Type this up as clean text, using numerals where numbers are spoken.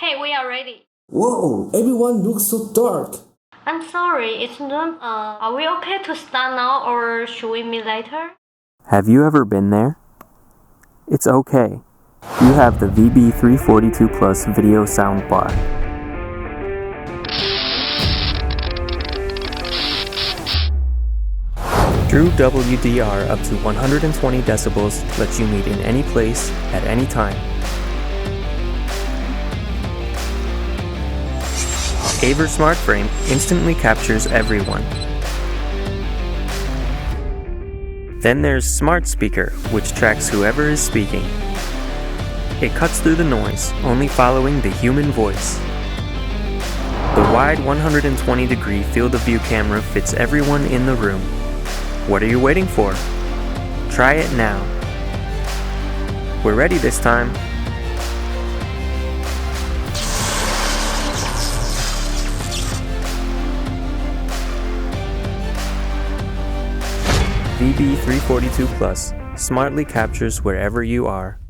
Hey, we are ready. Whoa, everyone looks so dark. I'm sorry, it's noon. Are we okay to start now or should we meet later? Have you ever been there? It's okay. You have the VB342 Plus video soundbar. True WDR up to 120 decibels lets you meet in any place, at any time. Aver Smart Frame instantly captures everyone. Then there's Smart Speaker, which tracks whoever is speaking. It cuts through the noise, only following the human voice. The wide 120-degree field of view camera fits everyone in the room. What are you waiting for? Try it now. We're ready this time. VB342 Plus smartly captures wherever you are.